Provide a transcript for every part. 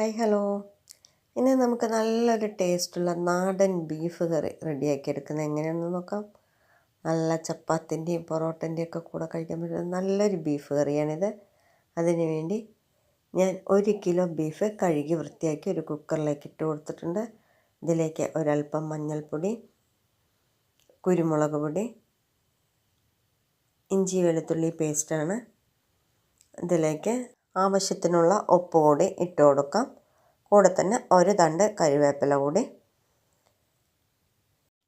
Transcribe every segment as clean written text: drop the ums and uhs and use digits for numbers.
Hi hello. ഇന്ന് നമുക്ക് നല്ലൊരു ടേസ്റ്റുള്ള നാടൻ ബീഫ് കറി റെഡിയാക്കി എടുക്കുന്നത് എങ്ങനെയാണെന്ന് നോക്കാം. നല്ല ചപ്പാത്തിൻ്റെയും പൊറോട്ടൻ്റെയും കൂടെ കഴിക്കാൻ പറ്റുന്ന നല്ലൊരു ബീഫ് കറിയാണിത്. അതിനു വേണ്ടി ഞാൻ 1 കിലോ ബീഫ് കഴുകി വൃത്തിയാക്കി ഒരു കുക്കറിലേക്ക് ഇട്ട് കൊടുത്തിട്ടുണ്ട്. ഇതിലേക്ക് ഒരൽപ്പം മഞ്ഞൾപ്പൊടി, കുരുമുളക് പൊടി, ഇഞ്ചി വെളുത്തുള്ളി പേസ്റ്റാണ്. ഇതിലേക്ക് ആവശ്യത്തിനുള്ള ഉപ്പ് കൂടി ഇട്ട് കൊടുക്കാം. കൂടെ തന്നെ ഒരു തണ്ട് കറിവേപ്പില കൂടി.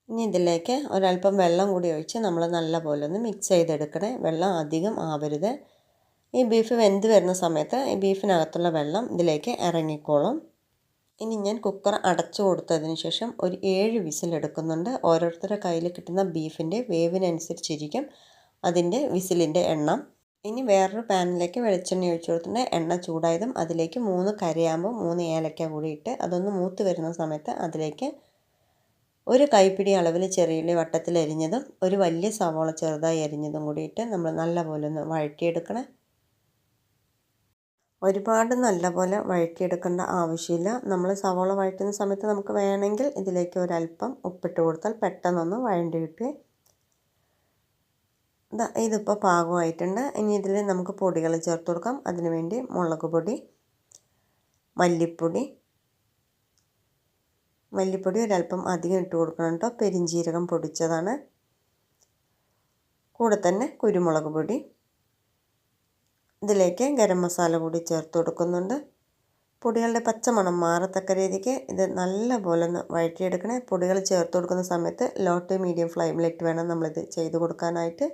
ഇനി ഇതിലേക്ക് ഒരല്പം വെള്ളം കൂടി ഒഴിച്ച് നമ്മൾ നല്ലപോലെ ഒന്ന് മിക്സ് ചെയ്തെടുക്കണേ. വെള്ളം അധികം ആവരുത്. ഈ ബീഫ് വെന്ത് വരുന്ന സമയത്ത് ഈ ബീഫിനകത്തുള്ള വെള്ളം ഇതിലേക്ക് ഇറങ്ങിക്കോളും. ഇനി ഞാൻ കുക്കർ അടച്ചു കൊടുത്തതിന് ശേഷം ഒരു 7 വിസിലെടുക്കുന്നുണ്ട്. ഓരോരുത്തരുടെ കയ്യിൽ കിട്ടുന്ന ബീഫിൻ്റെ വേവിനനുസരിച്ചിരിക്കും അതിൻ്റെ വിസിലിൻ്റെ എണ്ണം. ഇനി വേറൊരു പാനിലേക്ക് വെളിച്ചെണ്ണ ഒഴിച്ച് കൊടുത്തിട്ടുണ്ട്. എണ്ണ ചൂടായതും അതിലേക്ക് 3 കരയാമ്പും 3 ഏലക്ക കൂടി ഇട്ട് അതൊന്ന് മൂത്ത് വരുന്ന സമയത്ത് അതിലേക്ക് ഒരു കൈപ്പിടി അളവിൽ ചെറിയുള്ളി വട്ടത്തിൽ അരിഞ്ഞതും ഒരു വലിയ സവാള ചെറുതായി അരിഞ്ഞതും കൂടി ഇട്ട് നമ്മൾ നല്ലപോലെ ഒന്ന് വഴറ്റിയെടുക്കണം. ഒരുപാട് നല്ലപോലെ വഴറ്റിയെടുക്കേണ്ട ആവശ്യമില്ല. നമ്മൾ സവാള വഴറ്റുന്ന സമയത്ത് നമുക്ക് വേണമെങ്കിൽ ഇതിലേക്ക് ഒരല്പം ഉപ്പിട്ട് കൊടുത്താൽ പെട്ടെന്നൊന്ന് വഴണ്ടി കിട്ടും. ഇതിപ്പോൾ പാകമായിട്ടുണ്ട്. ഇനി ഇതിൽ നമുക്ക് പൊടികൾ ചേർത്ത് കൊടുക്കാം. അതിനുവേണ്ടി മുളക് പൊടി, മല്ലിപ്പൊടി ഒരല്പം അധികം ഇട്ട് കൊടുക്കണം കേട്ടോ. പെരിഞ്ജീരകം പൊടിച്ചതാണ്. കൂടെ തന്നെ കുരുമുളക് പൊടി. ഇതിലേക്ക് ഗരം മസാല കൂടി ചേർത്ത് കൊടുക്കുന്നുണ്ട്. പൊടികളുടെ പച്ചമണം മാറത്തക്ക രീതിക്ക് ഇത് നല്ലപോലെ ഒന്ന് വഴറ്റിയെടുക്കണേ. പൊടികൾ ചേർത്ത് കൊടുക്കുന്ന സമയത്ത് ലോ ടു മീഡിയം ഫ്ലെയിമിലിട്ട് വേണം നമ്മളിത് ചെയ്ത് കൊടുക്കാനായിട്ട്.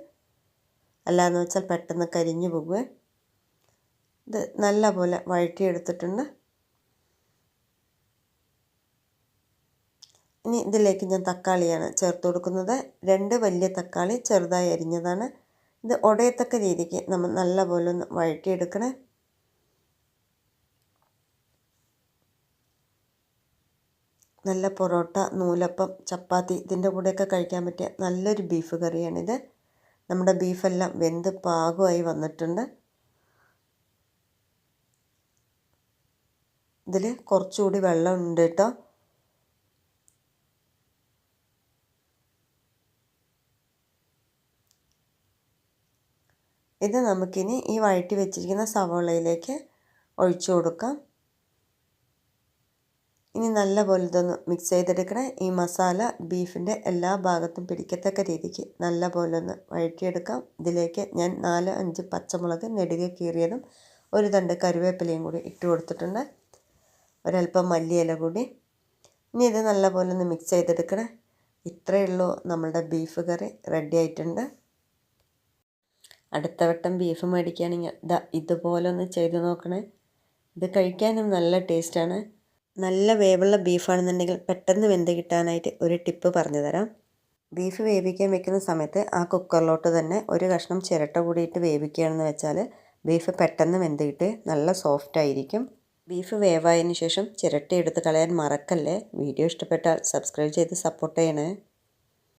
അല്ലാന്ന് വെച്ചാൽ പെട്ടെന്ന് കരിഞ്ഞു പോകുക. ഇത് നല്ലപോലെ വഴറ്റിയെടുത്തിട്ടുണ്ട്. ഇനി ഇതിലേക്ക് ഞാൻ തക്കാളിയാണ് ചേർത്ത് കൊടുക്കുന്നത്. 2 വലിയ തക്കാളി ചെറുതായി അരിഞ്ഞതാണ്. ഇത് ഉടയത്തക്ക രീതിക്ക് നമ്മൾ നല്ലപോലെ ഒന്ന് വഴറ്റിയെടുക്കണേ. നല്ല പൊറോട്ട, നൂലപ്പം, ചപ്പാത്തി ഇതിൻ്റെ കൂടെയൊക്കെ കഴിക്കാൻ പറ്റിയ നല്ലൊരു ബീഫ് കറിയാണിത്. നമ്മുടെ ബീഫെല്ലാം വെന്ത് പാകമായി വന്നിട്ടുണ്ട്. ഇതിൽ കുറച്ചുകൂടി വെള്ളം ഉണ്ട് കേട്ടോ. ഇത് നമുക്കിനി ഈ വഴറ്റി വെച്ചിരിക്കുന്ന സവാളയിലേക്ക് ഒഴിച്ചു കൊടുക്കാം. ഇനി നല്ലപോലെ ഇതൊന്ന് മിക്സ് ചെയ്തെടുക്കണേ. ഈ മസാല ബീഫിൻ്റെ എല്ലാ ഭാഗത്തും പിടിക്കത്തക്ക രീതിക്ക് നല്ലപോലെ ഒന്ന് വഴറ്റിയെടുക്കാം. ഇതിലേക്ക് ഞാൻ 4-5 പച്ചമുളക് നെടുകെ കീറിയതും ഒരു തണ്ട് കറിവേപ്പിലയും കൂടി ഇട്ട് കൊടുത്തിട്ടുണ്ട്. ഒരല്പം മല്ലിയില കൂടി. ഇനി ഇത് നല്ലപോലെ ഒന്ന് മിക്സ് ചെയ്തെടുക്കണേ. ഇത്രയേ ഉള്ളൂ, നമ്മളുടെ ബീഫ് കറി റെഡി ആയിട്ടുണ്ട്. അടുത്ത വട്ടം ബീഫ് മേടിക്കുകയാണെങ്കിൽ ഇതുപോലെ ഒന്ന് ചെയ്ത് നോക്കണേ. ഇത് കഴിക്കാനും നല്ല ടേസ്റ്റാണ്. നല്ല വേവുള്ള ബീഫാണെന്നുണ്ടെങ്കിൽ പെട്ടെന്ന് വെന്ത് കിട്ടാനായിട്ട് ഒരു ടിപ്പ് പറഞ്ഞു തരാം. ബീഫ് വേവിക്കാൻ വെക്കുന്ന സമയത്ത് ആ കുക്കറിലോട്ട് തന്നെ ഒരു കഷ്ണം ചിരട്ട കൂടിയിട്ട് വേവിക്കുകയാണെന്ന് വെച്ചാൽ ബീഫ് പെട്ടെന്ന് വെന്ത് കിട്ടി നല്ല സോഫ്റ്റ് ആയിരിക്കും. ബീഫ് വേവായതിനു ശേഷം ചിരട്ട എടുത്ത് കളയാൻ മറക്കല്ലേ. വീഡിയോ ഇഷ്ടപ്പെട്ടാൽ സബ്സ്ക്രൈബ് ചെയ്ത് സപ്പോർട്ട് ചെയ്യണേ.